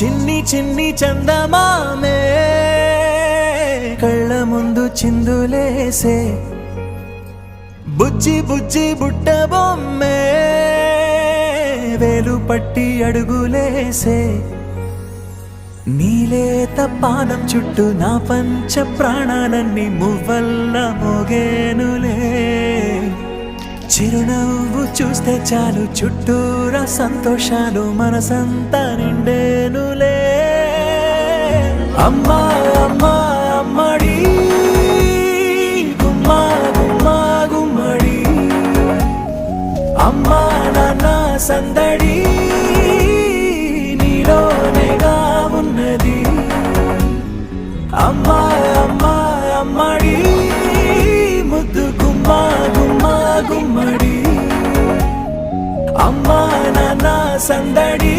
చిన్ని చిన్ని చందమామే కళ్ళ ముందు చిందులేసే బుజ్జి బుజ్జి బుట్ట బొమ్మే వేలు పట్టి అడుగులేసే నీలేత పానం చుట్టూ నా పంచ ప్రాణాలన్నీ మువ్వల్ల మోగేనులే చిరునవ్వు చూస్తే చాలు చుట్టూరా సంతోషాలు మనసంతా నిండేనులే అమ్మా అమ్మా అమ్మడి గుమ్మా గుమ్మా గుమ్మడి అమ్మా నాన్న సందడి నీలోనేగా ఉన్నది అమ్మా అమ్మా అమ్మడి ముద్దు గుమ్మా గుమ్మా గుమ్మడి అమ్మా నాన్న సందడి